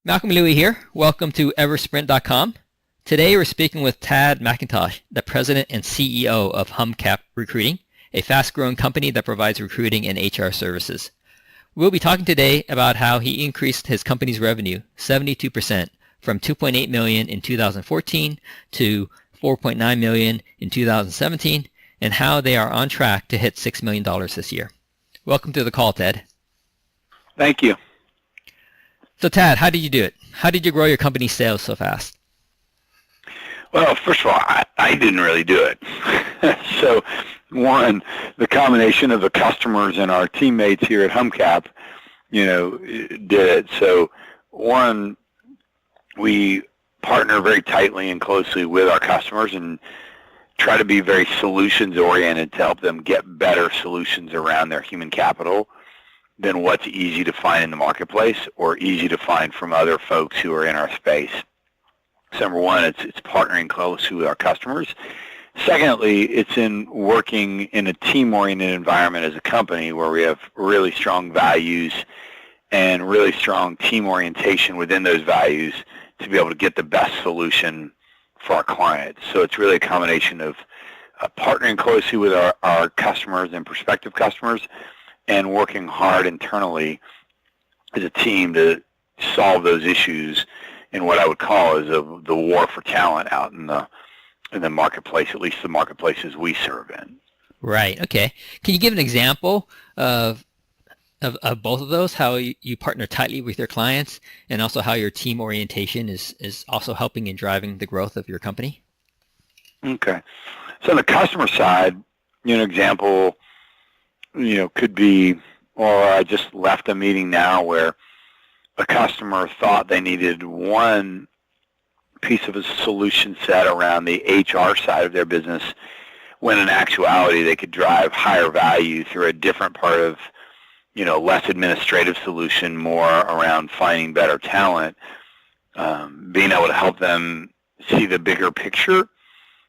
Malcolm Louie here. Welcome to Eversprint.com. Today we're speaking with Tad McIntosh, the president and CEO of HumCap Recruiting, a fast-growing company that provides recruiting and HR services. We'll be talking today about how he increased his company's revenue 72% from $2.8 million in 2014 to $4.9 million in 2017, and how they are on track to hit $6 million this year. Welcome to the call, Ted. Thank you. So Tad, how did you do it? How did you grow your company's sales so fast? Well, first of all, I didn't really do it. So, one, the combination of the customers and our teammates here at HumCap, did it. So, one, we partner very tightly and closely with our customers and try to be very solutions-oriented to help them get better solutions around their human capital than what's easy to find in the marketplace or easy to find from other folks who are in our space. So number one, it's partnering closely with our customers. Secondly, it's in working in a team-oriented environment as a company where we have really strong values and really strong team orientation within those values to be able to get the best solution for our clients. So it's really a combination of partnering closely with our customers and prospective customers and working hard internally as a team to solve those issues in what I would call is the war for talent out in the marketplace, at least the marketplaces we serve in. Right. Okay. Can you give an example of both of those, how you partner tightly with your clients and also how your team orientation is also helping in driving the growth of your company? Okay. So on the customer side, an example, could be, or I just left a meeting now where a customer thought they needed one piece of a solution set around the HR side of their business when in actuality they could drive higher value through a different part of, less administrative solution, more around finding better talent, being able to help them see the bigger picture.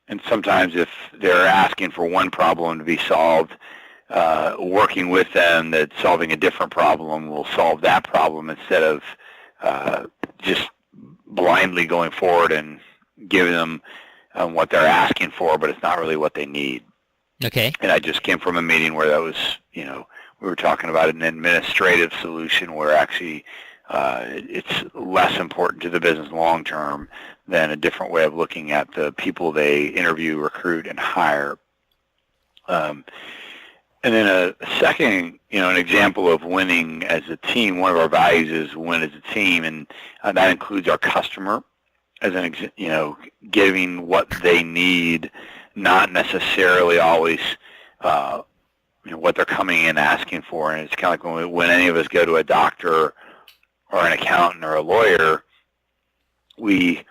And sometimes if they're asking for one problem to be solved, working with them that solving a different problem will solve that problem instead of just blindly going forward and giving them what they're asking for, but it's not really what they need. Okay. And I just came from a meeting where that was, we were talking about an administrative solution where actually it's less important to the business long term than a different way of looking at the people they interview, recruit, and hire. And then a second, an example of winning as a team, one of our values is win as a team, and that includes our customer as giving what they need, not necessarily always, what they're coming in asking for. And it's kind of like when any of us go to a doctor or an accountant or a lawyer, we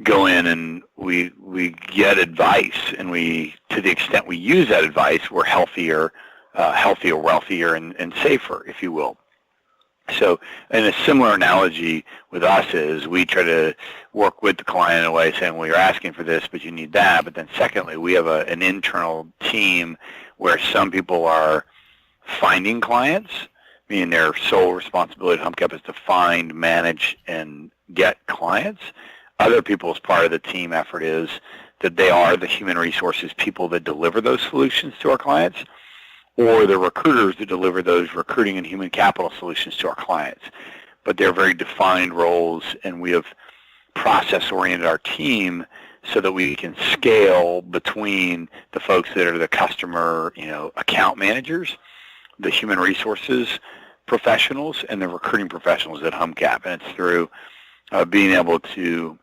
go in and we get advice, and to the extent we use that advice, we're healthier, wealthier, and safer, if you will. So, and a similar analogy with us is we try to work with the client in a way saying, well, you're asking for this, but you need that. But then secondly, we have an internal team where some people are finding clients, meaning their sole responsibility at HumCap is to find, manage, and get clients. Other people's part of the team effort is that they are the human resources people that deliver those solutions to our clients, or the recruiters that deliver those recruiting and human capital solutions to our clients. But they're very defined roles, and we have process-oriented our team so that we can scale between the folks that are the customer, account managers, the human resources professionals, and the recruiting professionals at HumCap. And it's through being able to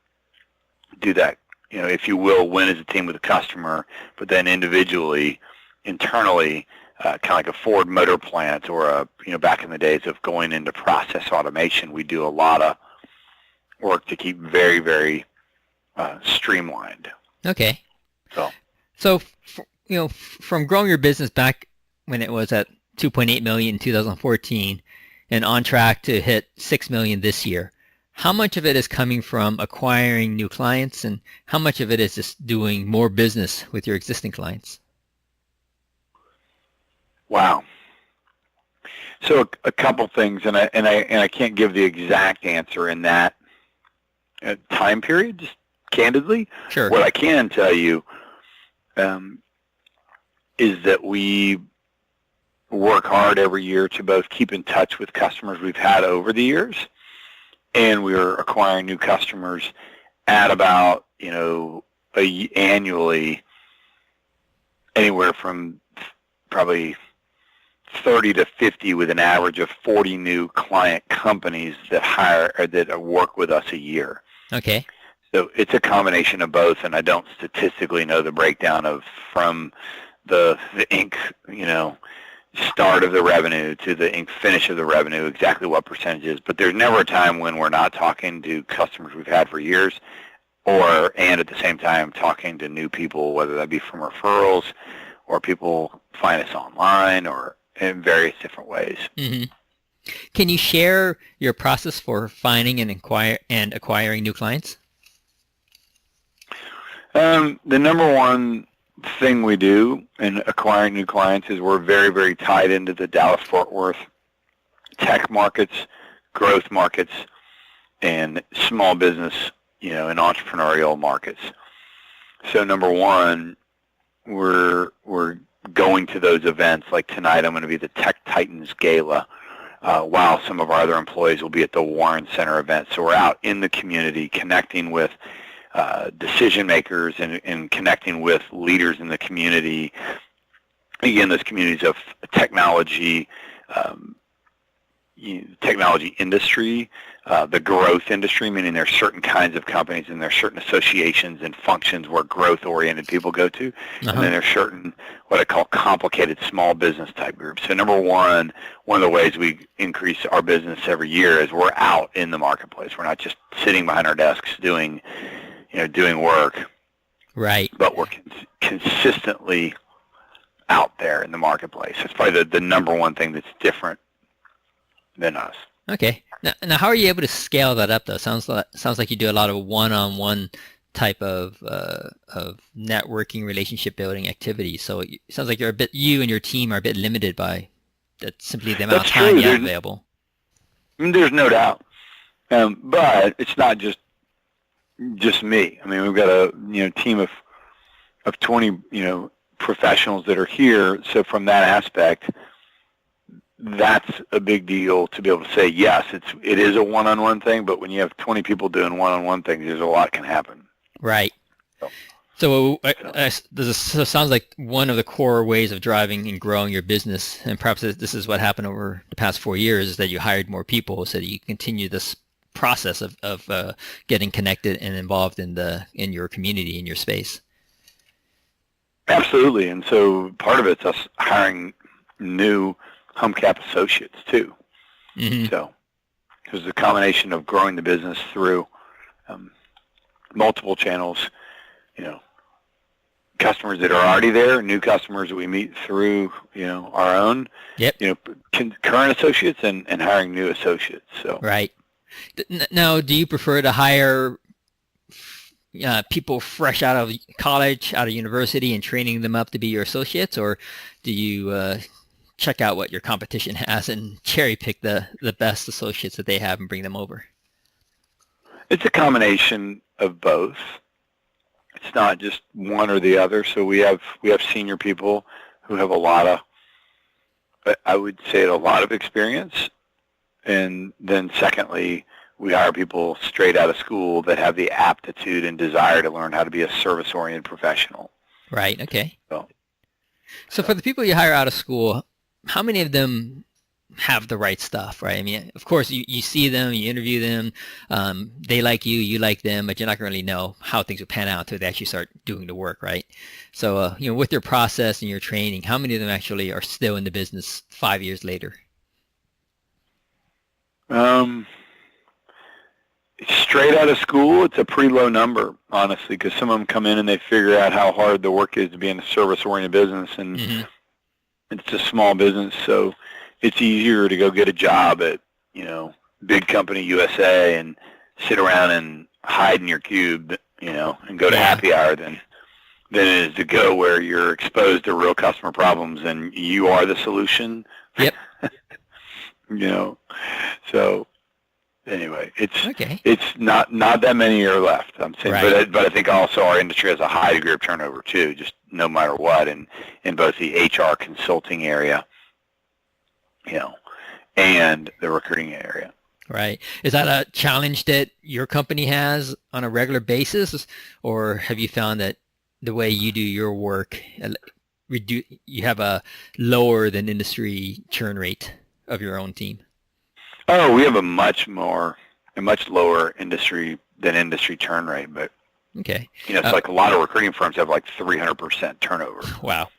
do that, if you will, win as a team with a customer, but then individually, internally, kind of like a Ford Motor Plant or back in the days of going into process automation, we do a lot of work to keep very, very streamlined. Okay. So from growing your business back when it was at 2.8 million in 2014 and on track to hit 6 million this year, how much of it is coming from acquiring new clients, and how much of it is just doing more business with your existing clients? Wow. So a couple things, and I can't give the exact answer in that time period, just candidly. Sure. What I can tell you is that we work hard every year to both keep in touch with customers we've had over the years, and we're acquiring new customers at about, annually anywhere from probably 30 to 50 with an average of 40 new client companies that hire or that work with us a year. Okay. So it's a combination of both, and I don't statistically know the breakdown of from the ink, start of the revenue to the ink finish of the revenue, exactly what percentage is. But there's never a time when we're not talking to customers we've had for years, and at the same time talking to new people, whether that be from referrals or people find us online or in various different ways. Mm-hmm. Can you share your process for finding and acquiring new clients? The number one thing we do in acquiring new clients is we're very, very tied into the Dallas-Fort Worth tech markets, growth markets, and small business, and entrepreneurial markets. So number one, we're going to those events. Like tonight, I'm going to be at the Tech Titans Gala, while some of our other employees will be at the Warren Center event. So we're out in the community connecting with decision makers and connecting with leaders in the community. Again, those communities of technology, technology industry, the growth industry, meaning there's certain kinds of companies and there's certain associations and functions where growth-oriented people go to, and then there's certain what I call complicated small business type groups. So number one of the ways we increase our business every year is we're out in the marketplace. We're not just sitting behind our desks doing work, right? But we're consistently out there in the marketplace. It's probably the number one thing that's different than us. Okay. Now, how are you able to scale that up, though? Sounds like you do a lot of one-on-one type of networking, relationship building activities. So it sounds like you and your team are a bit limited by simply the amount of time you have available. There's no doubt, but it's not just me. I mean, we've got a team of 20 professionals that are here. So from that aspect, that's a big deal to be able to say, yes, it is a one-on-one thing, but when you have 20 people doing one-on-one things, there's a lot can happen. Right. So this sounds like one of the core ways of driving and growing your business, and perhaps this is what happened over the past 4 years, is that you hired more people so that you continue this process of getting connected and involved in your community, in your space. Absolutely. And so part of it's us hiring new HumCap associates too. Mm-hmm. So there's a combination of growing the business through multiple channels, customers that are already there, new customers that we meet through, our own, current associates and hiring new associates. So right. Now, do you prefer to hire people fresh out of college, out of university, and training them up to be your associates, or do you check out what your competition has and cherry pick the best associates that they have and bring them over? It's a combination of both. It's not just one or the other. So we have senior people who have a lot of experience. And then secondly, we hire people straight out of school that have the aptitude and desire to learn how to be a service-oriented professional. Right. Okay. So for the people you hire out of school, how many of them have the right stuff, right? I mean, of course, you see them, you interview them, they like you, you like them, but you're not going to really know how things will pan out until they actually start doing the work, right? So, with your process and your training, how many of them actually are still in the business 5 years later? Straight out of school, it's a pretty low number, honestly, because some of them come in and they figure out how hard the work is to be in a service-oriented business, and it's a small business, so it's easier to go get a job at, big company USA and sit around and hide in your cube, and go to happy hour than it is to go where you're exposed to real customer problems and you are the solution. Yep. So anyway, it's Okay. it's not that many are left. I'm saying, Right. but I think also our industry has a high degree of turnover too, just no matter what, in both the HR consulting area, and the recruiting area. Right. Is that a challenge that your company has on a regular basis, or have you found that the way you do your work, you have a lower than industry churn rate of your own team? Oh, we have a much lower industry turn rate, but Okay. it's like a lot of recruiting firms have like 300% turnover. Wow.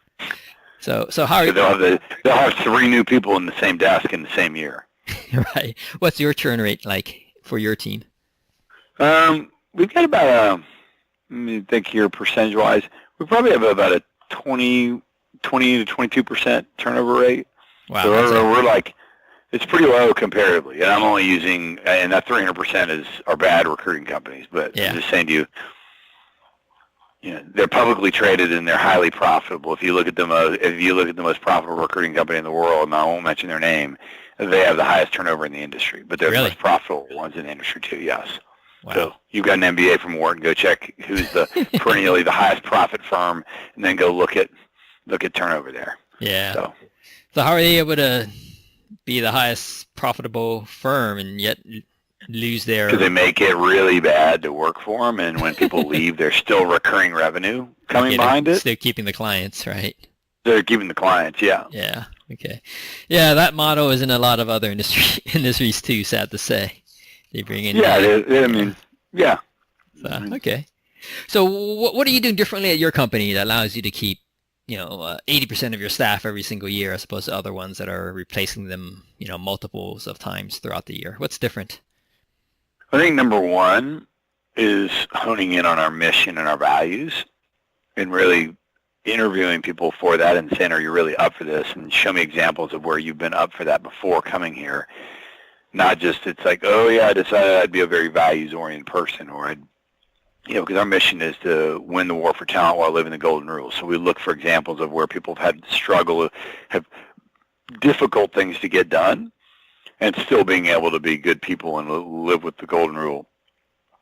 So how are So they'll have 3 new people in the same desk in the same year. right? What's your churn rate like for your team? We've got about let me think here percentage-wise. We probably have about a 20 to 22% turnover rate. Wow. So we're like, it's pretty low comparatively. And I'm only using, and that 300% is our bad recruiting companies. But Yeah. I'm just saying to you, they're publicly traded and they're highly profitable. If you look at the most profitable recruiting company in the world, and I won't mention their name, they have the highest turnover in the industry. But they're Really? the most profitable ones in the industry too. Yes. Wow. So you've got an MBA from Wharton. Go check who's the perennially the highest profit firm, and then go look at turnover there. Yeah. So how are they able to be the highest profitable firm and yet lose their? Because they make it really bad to work for them, and when people leave, there's still recurring revenue coming behind it. They're keeping the clients, right? They're keeping the clients, yeah. Yeah. Okay. Yeah, that motto is in a lot of other industries too. Sad to say, they bring in. Yeah, I mean, yeah. So, okay. So what are you doing differently at your company that allows you to keep 80% of your staff every single year as opposed to other ones that are replacing them, multiples of times throughout the year? What's different? I think number one is honing in on our mission and our values and really interviewing people for that and saying, are you really up for this? And show me examples of where you've been up for that before coming here. Not just it's like, oh yeah, I decided I'd be a very values-oriented person, or because our mission is to win the war for talent while living the golden rule. So we look for examples of where people have had struggle, have difficult things to get done, and still being able to be good people and live with the golden rule.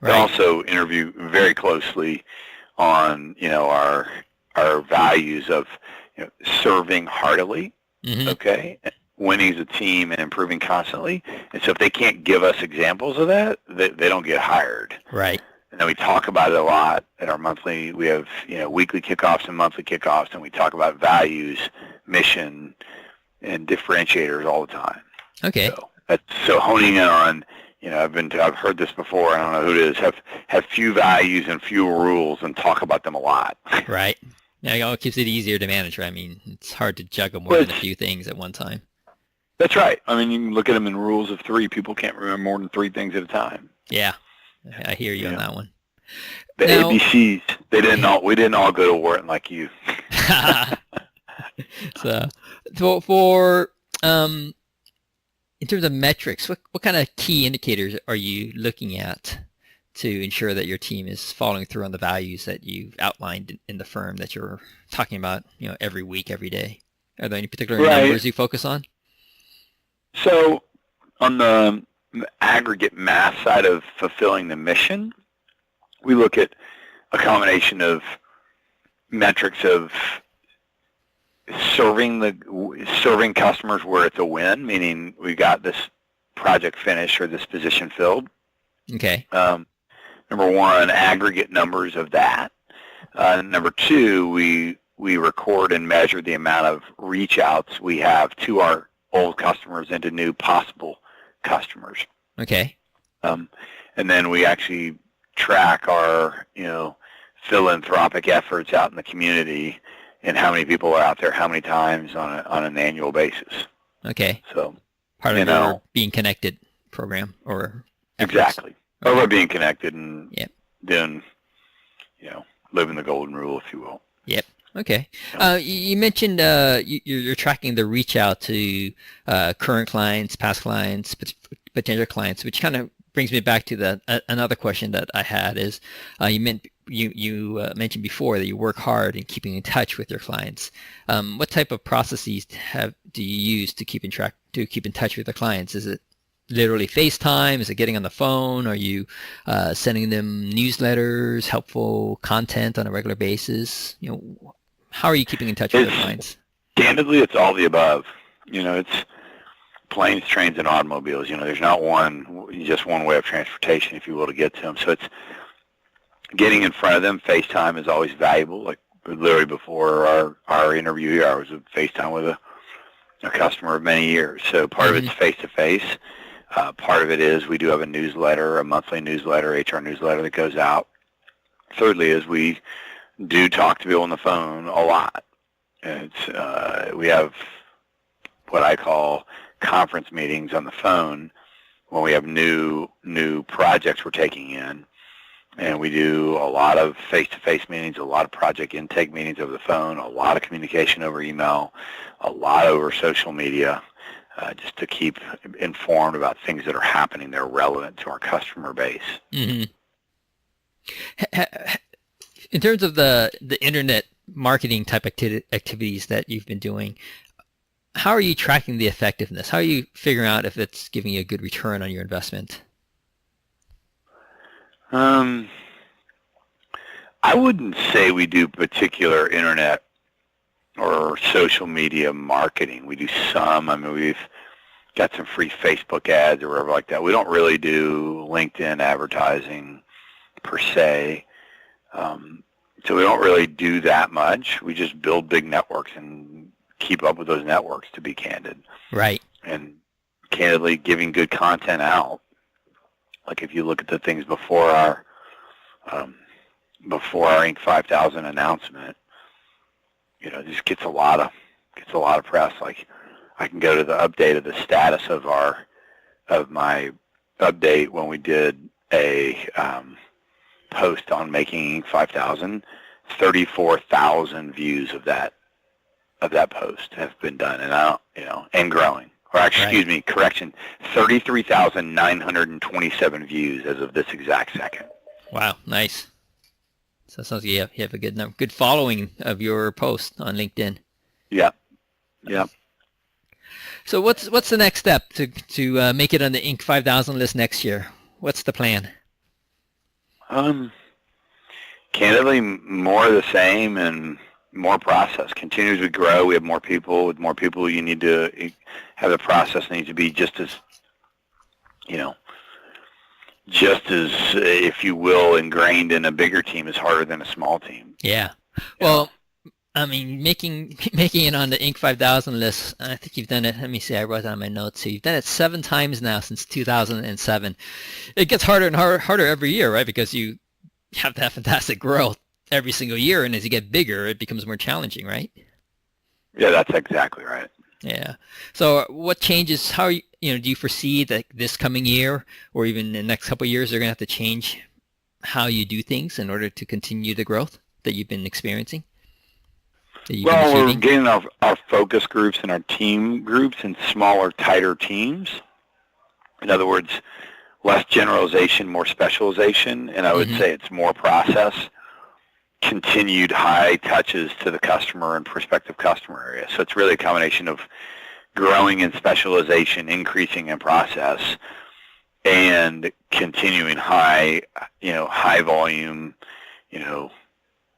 Right. We also interview very closely on our values of serving heartily, okay, winning as a team, and improving constantly. And so if they can't give us examples of that, they don't get hired. Right. And then we talk about it a lot at our monthly. We have weekly kickoffs and monthly kickoffs, and we talk about values, mission, and differentiators all the time. Okay. So honing in on, I've heard this before. I don't know who it is. Have few values and few rules, and talk about them a lot. Right. Yeah, it keeps it easier to manage. Right? I mean, it's hard to juggle more than a few things at one time. That's right. I mean, you can look at them in rules of 3. People can't remember more than 3 things at a time. Yeah, I hear you on that one. The ABCs. We didn't all go to Wharton like you. So, for in terms of metrics, what kind of key indicators are you looking at to ensure that your team is following through on the values that you've outlined in the firm that you're talking about, every week, every day? Are there any particular numbers you focus on? So, on the aggregate math side of fulfilling the mission, we look at a combination of metrics of serving customers where it's a win, meaning we got this project finished or this position filled. Okay. Number one, aggregate numbers of that. Number two, we record and measure the amount of reach outs we have to our old customers and to new possible customers. Okay. And then we actually track our, philanthropic efforts out in the community and how many people are out there, how many times on an annual basis. Okay. So part of our Being Connected program or efforts. Exactly. Or we're being connected and doing, living the golden rule, if you will. Yep. Okay. You mentioned you're tracking the reach out to current clients, past clients, potential clients, which kind of brings me back to another question that I had is you you mentioned before that you work hard in keeping in touch with your clients. What type of processes do you use to keep in touch with the clients? Is it literally FaceTime? Is it getting on the phone? Are you sending them newsletters, helpful content on a regular basis? How are you keeping in touch with your clients? Candidly, it's all the above. It's planes, trains, and automobiles. There's not just one way of transportation, if you will, to get to them. So it's getting in front of them. FaceTime is always valuable. Like literally before our interview here, I was on FaceTime with a customer of many years. So part of it's face-to-face. Part of it is we do have a newsletter, a monthly newsletter, HR newsletter that goes out. Thirdly is we do talk to people on the phone a lot. We have what I call conference meetings on the phone when we have new projects we're taking in. And we do a lot of face-to-face meetings, a lot of project intake meetings over the phone, a lot of communication over email, a lot over social media, just to keep informed about things that are happening that are relevant to our customer base. Mm-hmm. In terms of the internet marketing type activities that you've been doing, how are you tracking the effectiveness? How are you figuring out if it's giving you a good return on your investment? I wouldn't say we do particular internet or social media marketing. We do some. We've got some free Facebook ads or whatever like that. We don't really do LinkedIn advertising per se. So we don't really do that much. We just build big networks and keep up with those networks, to be candid. Right. And candidly, giving good content out. Like if you look at the things before our Inc. 5000 announcement, this gets a lot of press. Like I can go to the update of the status of my update when we did a post on making Inc. 5000. 34,000 views of that post have been done, and growing. Or excuse me, correction, 33,927 views as of this exact second. Wow, nice. So it sounds like you have a good following of your post on LinkedIn. Yeah. So what's the next step to make it on the Inc. 5000 list next year? What's the plan? Candidly, more of the same and more process. Continue to grow. We have more people. With more people, you need to have the process needs to be just as, if you will, ingrained in a bigger team is harder than a small team. Yeah. Well, making it on the Inc. 5000 list, I think you've done it. Let me see. I wrote down my notes here. You've done it 7 times now since 2007. It gets harder and harder every year, right? Because you have to have fantastic growth every single year, and as you get bigger, it becomes more challenging, right? Yeah, that's exactly right. Yeah. So what changes, how, do you foresee that this coming year or even in the next couple of years, they're going to have to change how you do things in order to continue the growth that you've been experiencing? We're getting our focus groups and our team groups in smaller, tighter teams. In other words, less generalization, more specialization, and I would say it's more process, continued high touches to the customer and prospective customer area. So it's really a combination of growing in specialization, increasing in process, and continuing high volume,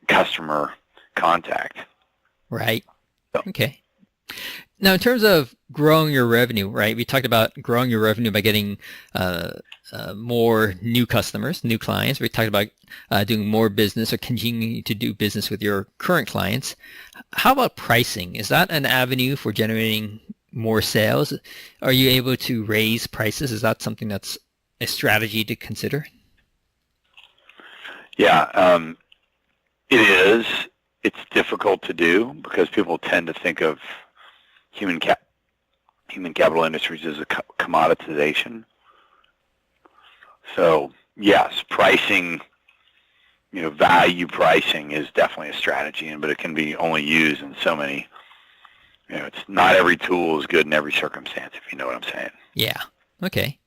customer contact. Right. Okay. Now, in terms of growing your revenue, right, we talked about growing your revenue by getting more new customers, new clients. We talked about doing more business or continuing to do business with your current clients. How about pricing? Is that an avenue for generating more sales? Are you able to raise prices? Is that something that's a strategy to consider? Yeah, it is. It's difficult to do because people tend to think of human capital industries as a commoditization. So yes, pricing, value pricing is definitely a strategy, but it can be only used in so many. It's not every tool is good in every circumstance, if you know what I'm saying. Yeah. Okay.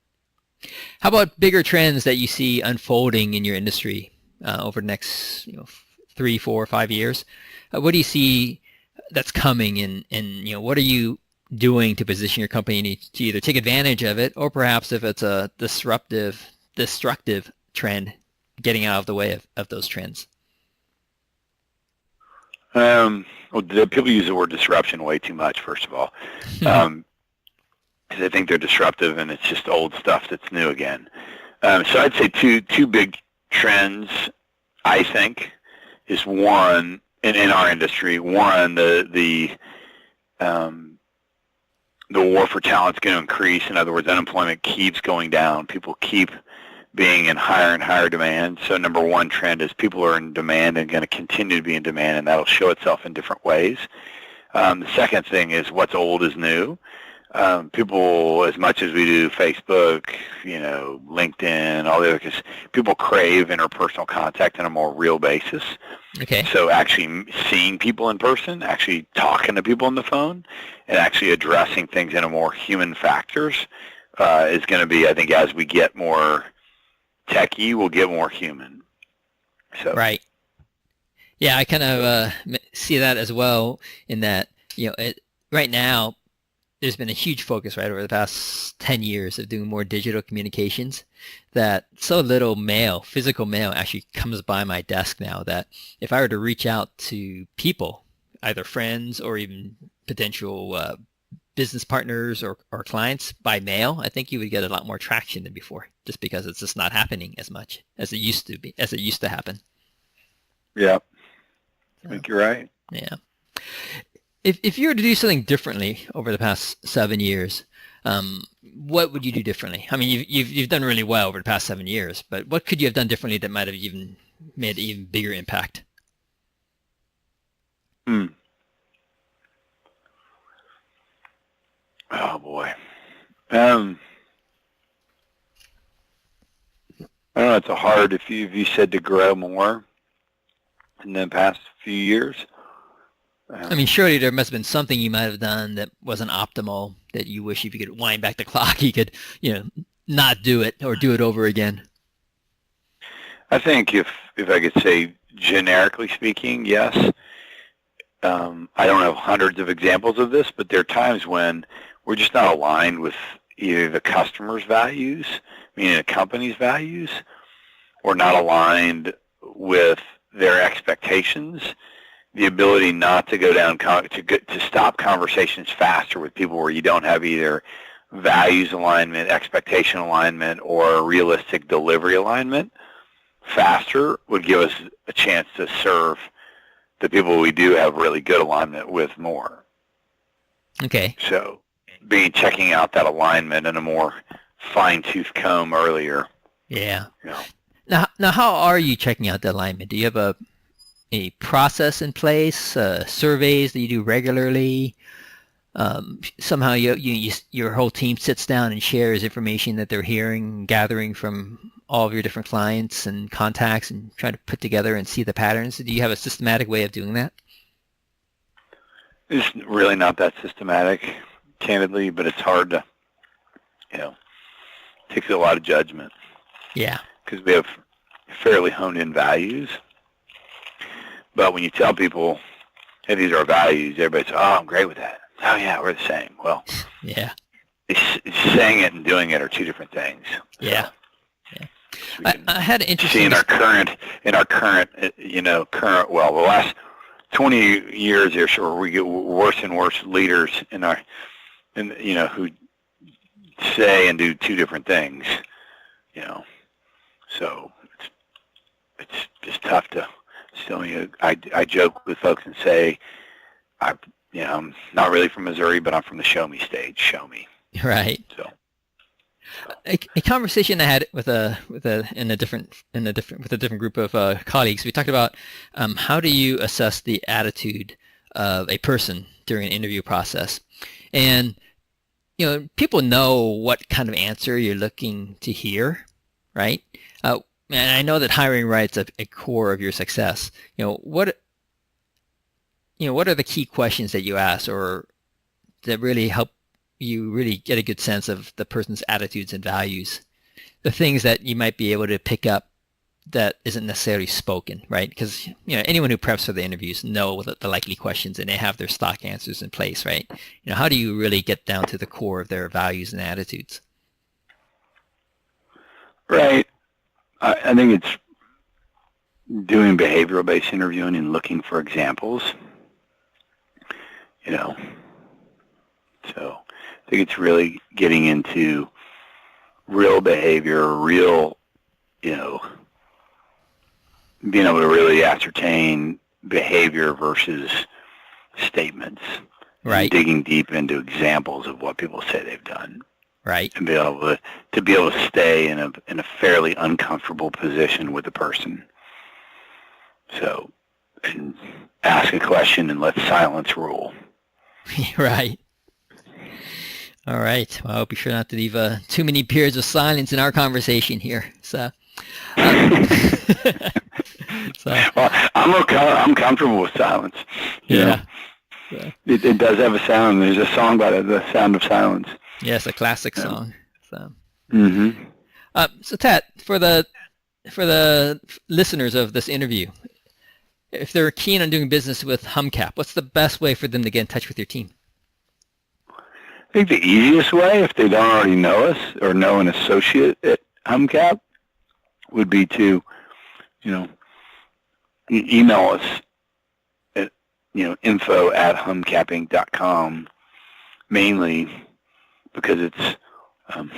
How about bigger trends that you see unfolding in your industry? over the next 3, 4, 5 years? What do you see that's coming, and what are you doing to position your company to either take advantage of it, or perhaps if it's a destructive trend, getting out of the way of those trends? Well, people use the word disruption way too much, first of all, because I think they're disruptive and it's just old stuff that's new again. So I'd say two big trends, I think, is one, in our industry, one, the war for talent is going to increase. In other words, unemployment keeps going down. People keep being in higher and higher demand. So number one trend is people are in demand and going to continue to be in demand, and that'll show itself in different ways. The second thing is what's old is new. People, as much as we do Facebook, LinkedIn, all the other, because people crave interpersonal contact on a more real basis. Okay. So actually seeing people in person, actually talking to people on the phone, and actually addressing things in a more human factors is going to be, I think, as we get more techie, we'll get more human. So. Right. Yeah, I kind of see that as well, in that, right now, there's been a huge focus over the past 10 years of doing more digital communications, that so little physical mail actually comes by my desk now, that if I were to reach out to people, either friends or even potential business partners or clients by mail, I think you would get a lot more traction than before, just because it's just not happening as much as it used to happen. Yeah, I think you're right. Yeah. If you were to do something differently over the past 7 years, what would you do differently? I mean, you've done really well over the past 7 years, but what could you have done differently that might have even made an even bigger impact? Oh boy. I don't know. It's hard if you said to grow more in the past few years. I mean, surely there must have been something you might have done that wasn't optimal, that you wish if you could wind back the clock, you could, not do it or do it over again. I think if I could say generically speaking, yes. I don't have hundreds of examples of this, but there are times when we're just not aligned with either the customer's values, meaning the company's values, or not aligned with their expectations. The ability not to go down to stop conversations faster with people where you don't have either values alignment, expectation alignment, or realistic delivery alignment faster would give us a chance to serve the people we do have really good alignment with more. Okay. So checking out that alignment in a more fine-tooth comb earlier. Yeah. Now, how are you checking out the alignment? Do you have a process in place, surveys that you do regularly? Somehow your whole team sits down and shares information that they're gathering from all of your different clients and contacts, and try to put together and see the patterns? Do you have a systematic way of doing that? It's really not that systematic, candidly, but it's hard to, it takes a lot of judgment. Yeah. Because we have fairly honed-in values. But when you tell people, hey, these are our values, everybody says, oh, I'm great with that. Oh, yeah, we're the same. Well, yeah. It's saying it and doing it are two different things. Yeah. Yeah. I had an interesting... See, in our current, the last 20 years here, sure, we get worse and worse leaders who say and do two different things, So it's just tough to... So I joke with folks and say, I'm not really from Missouri, but I'm from the show me stage. Show me. Right. So a conversation I had with a different group of colleagues, we talked about how do you assess the attitude of a person during an interview process, and people know what kind of answer you're looking to hear, right? And I know that hiring right's a core of your success. What are the key questions that you ask, or that really help you really get a good sense of the person's attitudes and values? The things that you might be able to pick up that isn't necessarily spoken, right? Because anyone who preps for the interviews know the likely questions and they have their stock answers in place, right? How do you really get down to the core of their values and attitudes? Right. I think it's doing behavioral-based interviewing and looking for examples. So I think it's really getting into real behavior, real, being able to really ascertain behavior versus statements. Right. And digging deep into examples of what people say they've done. Right. And be able to stay in a fairly uncomfortable position with the person. So, and ask a question and let silence rule. Right. All right. Well, I'll be sure not to leave too many periods of silence in our conversation here. So, well, I'm comfortable with silence. Yeah. It does have a sound. There's a song about it, The Sound of Silence. Yes, a classic song. So. Mm-hmm. So Tat, for the listeners of this interview, if they're keen on doing business with HumCap, what's the best way for them to get in touch with your team? I think the easiest way, if they don't already know us or know an associate at HumCap, would be to, email us at, info@humcapping.com, mainly because it's an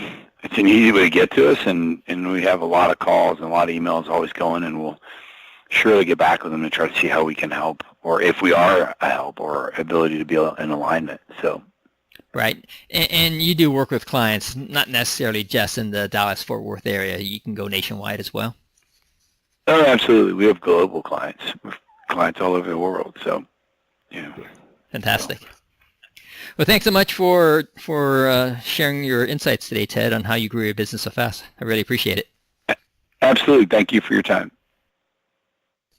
easy way to get to us, and we have a lot of calls and a lot of emails always going, and we'll surely get back with them to try to see how we can help, or if we are a help or ability to be in alignment. So. Right. And you do work with clients, not necessarily just in the Dallas-Fort Worth area. You can go nationwide as well. Oh, absolutely. We have global clients. We have clients all over the world. So, Fantastic. Well, thanks so much for sharing your insights today, Ted, on how you grew your business so fast. I really appreciate it. Absolutely. Thank you for your time.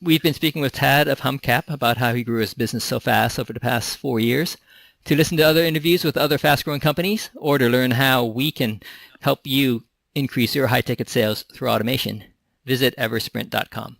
We've been speaking with Tad of HumCap about how he grew his business so fast over the past 4 years. To listen to other interviews with other fast-growing companies, or to learn how we can help you increase your high-ticket sales through automation, visit eversprint.com.